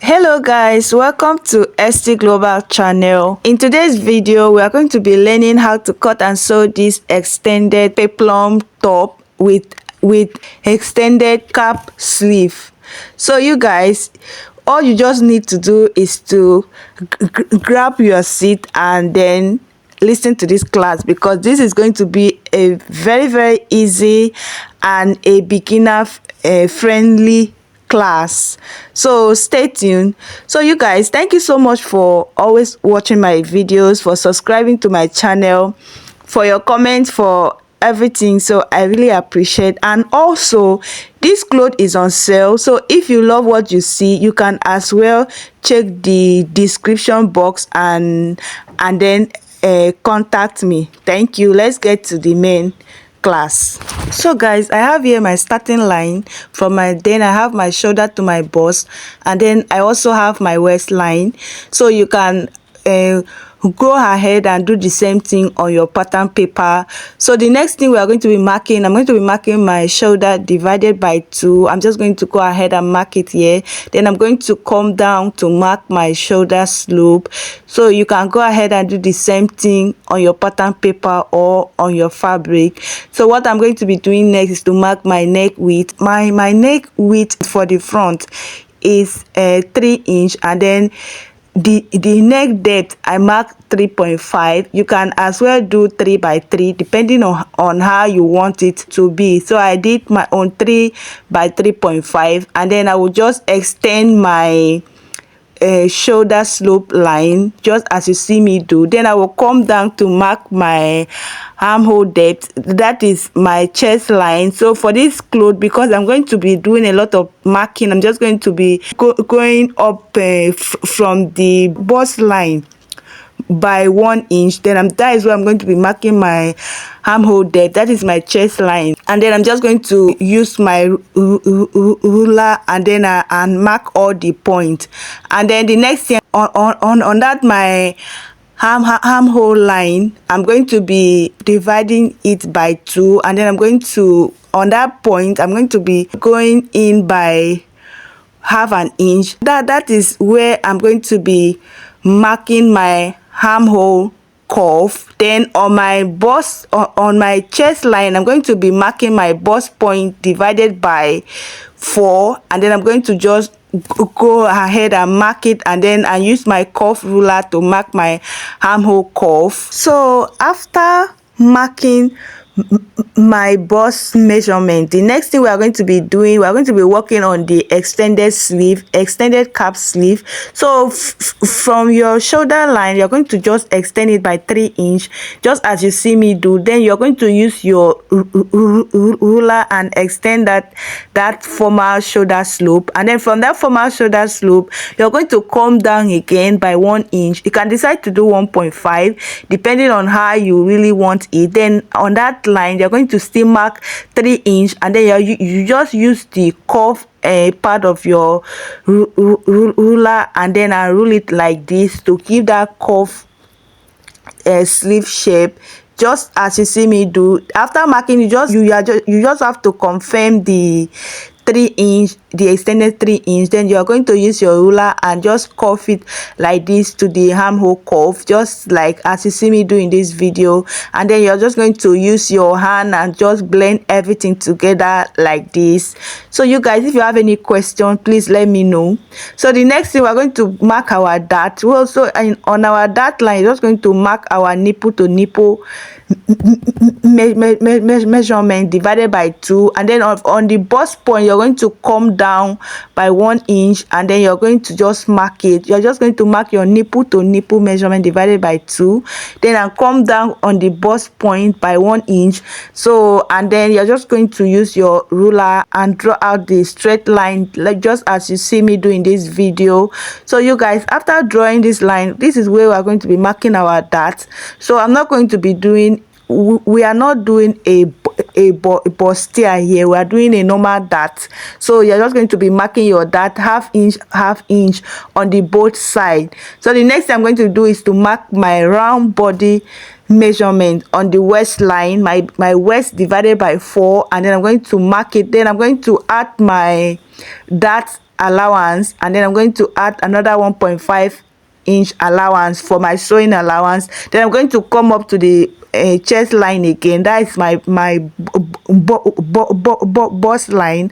Hello guys, welcome to ST Global channel. In today's video, we are going to be learning how to cut and sew this extended peplum top with extended cap sleeve. So you guys, all you just need to do is to grab your seat and then listen to this class, because this is going to be a very easy and a beginner friendly class. So stay tuned. So you guys, thank you so much for always watching my videos, for subscribing to my channel, for your comments, for everything. So I really appreciate. And also, this cloth is on sale, so if you love what you see, you can as well check the description box and then contact me. Thank you. Let's get to the main class. So guys, I have here my starting line from then I have my shoulder to my bust, and then I also have my waistline. So you can go ahead and do the same thing on your pattern paper. So the next thing we are going to be marking, I'm going to be marking my shoulder divided by 2. I'm just going to go ahead and mark it here. Then I'm going to come down to mark my shoulder slope. So you can go ahead and do the same thing on your pattern paper or on your fabric. So what I'm going to be doing next is to mark my neck width. My neck width for the front is 3 inch, and then the neck depth I mark 3.5. You can as well do 3 by 3 depending on how you want it to be. So I did my own 3 by 3.5, and then I will just extend my shoulder slope line just as you see me do. Then I will come down to mark my armhole depth, that is my chest line. So for this cloth, because I'm going to be doing a lot of marking, I'm just going to be going up from the bust line by 1 inch. Then that is where I'm going to be marking my armhole depth, that is my chest line. And then I'm just going to use my ruler and then and mark all the points. And then the next thing on that my armhole line, I'm going to be dividing it by 2, and then I'm going to, on that point, I'm going to be going in by half an inch. That is where I'm going to be marking my armhole curve. Then on my bust, on my chest line, I'm going to be marking my bust point divided by 4, and then I'm going to just go ahead and mark it, and then I use my curve ruler to mark my armhole curve. So after marking my bust measurement, the next thing we are going to be doing, we are going to be working on the extended sleeve, extended cap sleeve. So from your shoulder line, you're going to just extend it by 3 inch just as you see me do. Then you're going to use your ruler and extend that formal shoulder slope, and then from that formal shoulder slope, you're going to come down again by 1 inch. You can decide to do 1.5 depending on how you really want it. Then on that line, you're going to still mark 3 inch, and then you just use the curve part of your ruler, and then I rule it like this to give that curve sleeve shape, just as you see me do. After marking, you just have to confirm the 3 inch, the extended 3 inch. Then you are going to use your ruler and just curve it like this to the armhole curve, just like as you see me do in this video. And then you're just going to use your hand and just blend everything together like this. So you guys, if you have any question, please let me know. So the next thing, we're going to mark our dart. Well, so on our dart line, you're just going to mark our nipple to nipple measurement divided by 2, and then on the bust point, you're going to come down by 1 inch, and then you're going to just mark it. You're just going to mark your nipple to nipple measurement divided by 2, then I'll come down on the bust point by 1 inch. So, and then you're just going to use your ruler and draw out the straight line, like just as you see me do in this video. So you guys, after drawing this line, this is where we're going to be marking our dart. So I'm not going to be doing, we are not doing a bustier here, we are doing a normal dart. So you're just going to be marking your dart half inch on the both side. So the next thing I'm going to do is to mark my round body measurement on the waistline, my waist divided by 4, and then I'm going to mark it. Then I'm going to add my dart allowance, and then I'm going to add another 1.5-inch allowance for my sewing allowance. Then I'm going to come up to the chest line again. That is my bust line,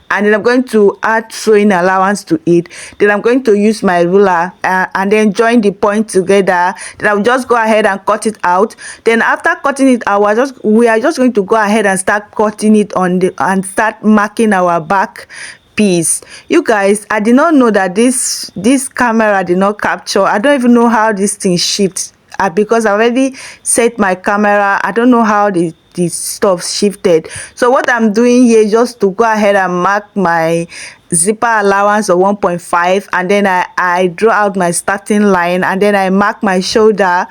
and then I'm going to add sewing allowance to it. Then I'm going to use my ruler and then join the point together. Then I'll just go ahead and cut it out. Then after cutting it out, we are just going to go ahead and start cutting it on the and start marking our back piece. You guys, I did not know that this camera did not capture. I don't even know how this thing shifts, because I already set my camera. I don't know how the stuff shifted. So what I'm doing here is just to go ahead and mark my zipper allowance of 1.5, and then I draw out my starting line, and then I mark my shoulder.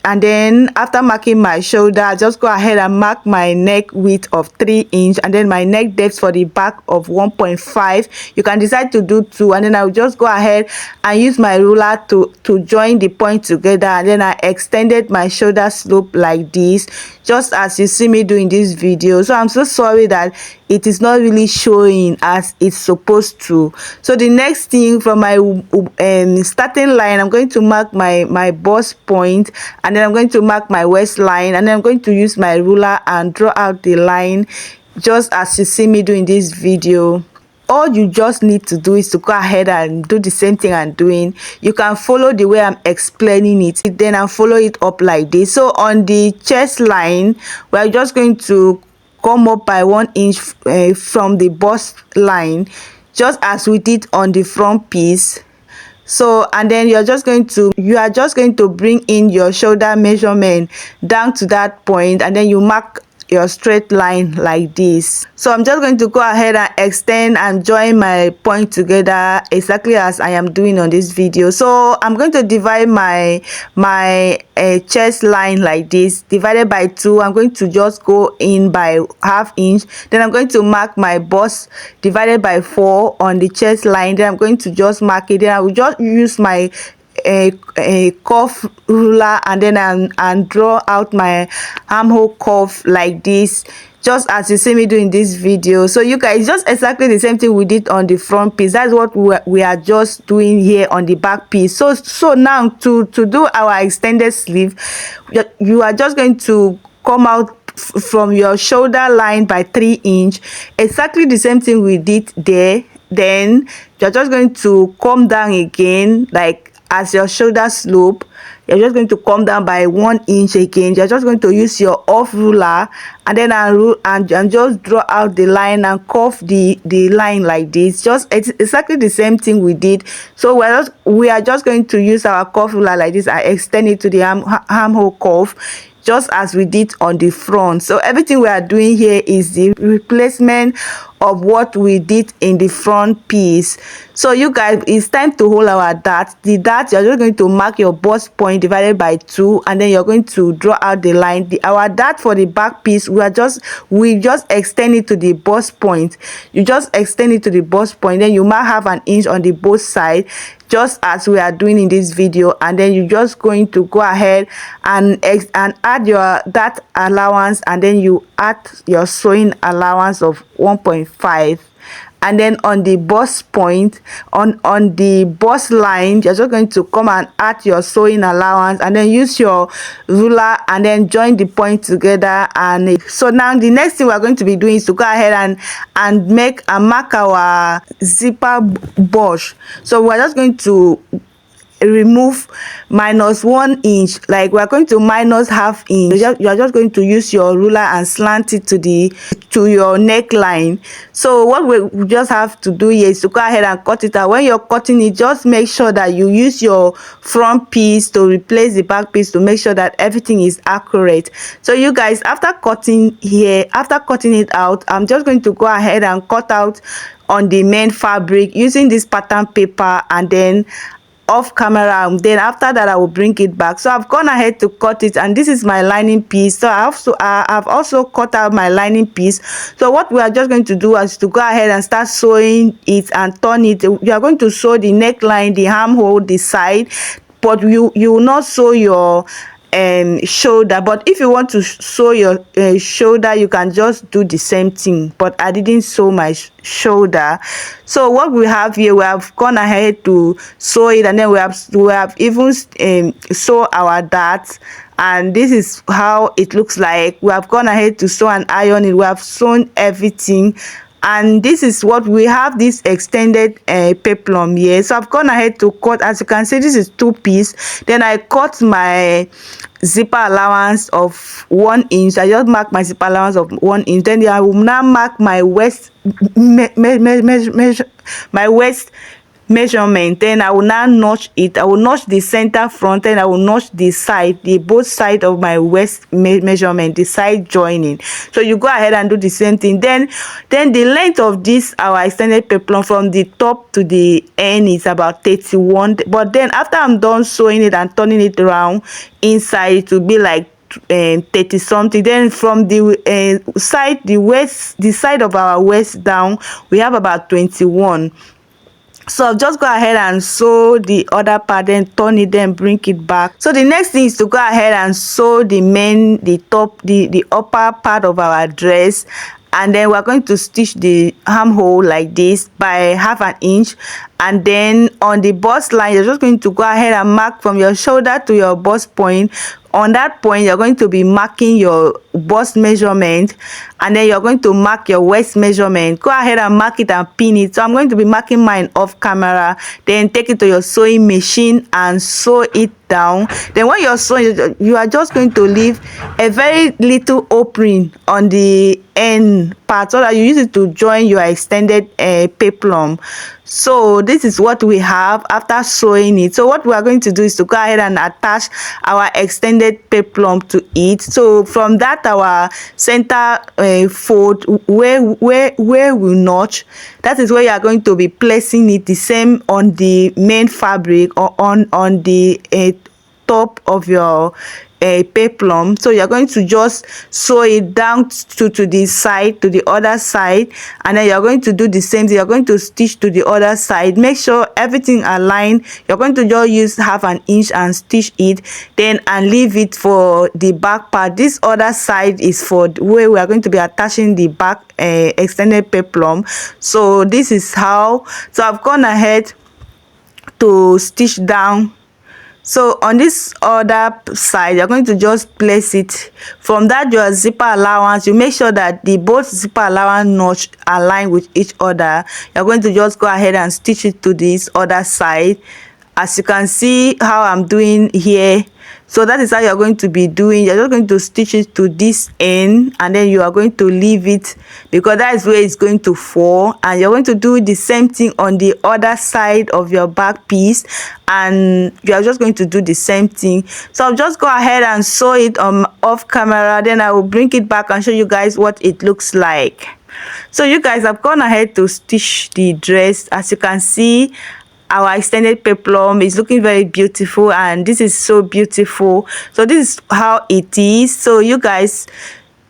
And then after marking my shoulder, I just go ahead and mark my neck width of 3 inch, and then my neck depth for the back of 1.5. You can decide to do 2, and then I'll just go ahead and use my ruler to join the point together, and then I extended my shoulder slope like this, just as you see me do in this video. So I'm so sorry that it is not really showing as it's supposed to. So the next thing, from my starting line, I'm going to mark my bust point, and then I'm going to mark my waistline, and then I'm going to use my ruler and draw out the line, just as you see me do in this video. All you just need to do is to go ahead and do the same thing I'm doing. You can follow the way I'm explaining it, then I'll follow it up like this. So on the chest line, we're just going to come up by 1 inch from the bust line, just as we did on the front piece. So, and then you are just going to bring in your shoulder measurement down to that point, and then you mark your straight line like this. So I'm just going to go ahead and extend and join my point together exactly as I am doing on this video. So I'm going to divide my chest line like this, divided by 2. I'm going to just go in by 1/2 inch. Then I'm going to mark my bust divided by 4 on the chest line. Then I'm going to just mark it. Then I will just use my a cuff ruler, and then and draw out my armhole cuff like this, just as you see me doing this video. So you guys, just exactly the same thing we did on the front piece. That's what we are just doing here on the back piece. So now to do our extended sleeve, you are just going to come out from your shoulder line by 3 inch, exactly the same thing we did there. Then you're just going to come down again, like as your shoulder slope. You're just going to come down by 1 inch again. You're just going to use your off ruler, and then and just draw out the line and curve the line like this. It's exactly the same thing we did. So we are just going to use our curve ruler like this and extend it to the armhole curve, just as we did on the front. So everything we are doing here is the replacement of what we did in the front piece. So you guys, it's time to hold our dart. The dart, you're just going to mark your bust point divided by 2, and then you're going to draw out the line. Our dart for the back piece, we just extend it to the bust point. You just extend it to the bust point, then you might have 1 inch on the both side, just as we are doing in this video. And then you're just going to go ahead and add your that allowance, and then you add your sewing allowance of 1.5. And then on the bust point, on the bust line, you're just going to come and add your sewing allowance, and then use your ruler and then join the point together. And so now the next thing we're going to be doing is to go ahead and mark our zipper bush. So we're just going to remove -1 inch, like we're going to minus 1/2 inch. You're just going to use your ruler and slant it to your neckline. So what we just have to do here is to go ahead and cut it out. When you're cutting it, just make sure that you use your front piece to replace the back piece, to make sure that everything is accurate. So you guys, after cutting it out, I'm just going to go ahead and cut out on the main fabric using this pattern paper, and then off camera, then after that I will bring it back. So I've gone ahead to cut it, and this is my lining piece. So I've also cut out my lining piece. So what we are just going to do is to go ahead and start sewing it and turn it. You are going to sew the neckline, the armhole, the side, but you will not sew your shoulder. But if you want to sew your shoulder, you can just do the same thing, but I didn't sew my shoulder. So what we have here, we have gone ahead to sew it, and then we have even sew our darts, and this is how it looks like. We have gone ahead to sew and iron it. We have sewn everything, and this is what we have, this extended peplum here. So I've gone ahead to cut. As you can see, this is 2-piece. Then I cut my zipper allowance of 1 inch. I just mark my zipper allowance of 1 inch. Then I will now mark my waist measurement. Then I will now notch it. I will notch the center front, and I will notch the side, the both side of my waist measurement, the side joining. So you go ahead and do the same thing. Then the length of this our extended peplum from the top to the end is about 31. But then after I'm done sewing it and turning it around inside, it will be like 30 something. Then from the side, the side of our waist down, we have about 21. So I'll just go ahead and sew the other part, then turn it, then bring it back. So the next thing is to go ahead and sew the top, the upper part of our dress, and then we're going to stitch the armhole like this by 1/2 inch. And then on the bust line, you're just going to go ahead and mark from your shoulder to your bust point. On that point, you're going to be marking your bust measurement, and then you're going to mark your waist measurement. Go ahead and mark it and pin it. So I'm going to be marking mine off camera. Then take it to your sewing machine and sew it down. Then when you're sewing, you are just going to leave a very little opening on the end part, so that you use it to join your extended peplum. So this is what we have after sewing it. So what we are going to do is to go ahead and attach our extended peplum to it. So from that, our center fold where we notch, that is where you are going to be placing it, the same on the main fabric, or on the top of your peplum. So you're going to just sew it down to the side, to the other side, and then you're going to do the same thing. You're going to stitch to the other side. Make sure everything aligned. You're going to just use 1/2 inch and stitch it, then and leave it for the back part. This other side is for where we are going to be attaching the back extended peplum. So this is how. So I've gone ahead to stitch down. So on this other side, you're going to just place it. From that, your zipper allowance, you make sure that the both zipper allowance notch align with each other. You're going to just go ahead and stitch it to this other side, as you can see how I'm doing here. So that is how you're going to be doing. You're just going to stitch it to this end, and then you are going to leave it, because that is where it's going to fall. And you're going to do the same thing on the other side of your back piece, and you are just going to do the same thing. So I'll just go ahead and sew it off camera, then I will bring it back and show you guys what it looks like. So you guys, have gone ahead to stitch the dress. As you can see, our extended peplum is looking very beautiful, and this is so beautiful. So this is how it is. So you guys,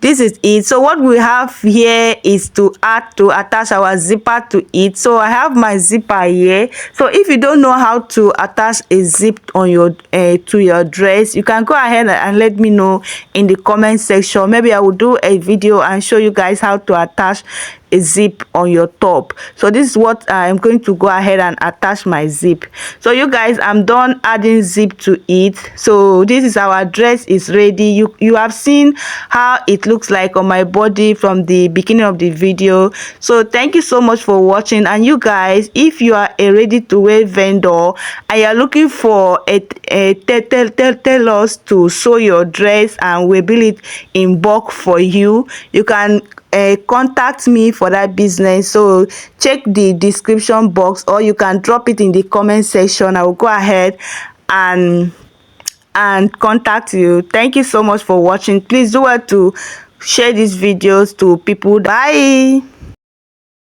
this is it. So what we have here is to attach our zipper to it. So I have my zipper here. So if you don't know how to attach a zip on your to your dress, you can go ahead and let me know in the comment section. Maybe I will do a video and show you guys how to attach a zip on your top. So this is what I'm going to go ahead and attach my zip. So you guys, I'm done adding zip to it. So this is our dress is ready. You have seen how it looks like on my body from the beginning of the video. So thank you so much for watching. And you guys, if you are a ready to wear vendor and you're looking for a tell us to sew your dress and we build it in bulk for you, you can contact me for that business. So check the description box, or you can drop it in the comment section. I will go ahead and contact you. Thank you so much for watching. Please do well to share these videos to people. Bye.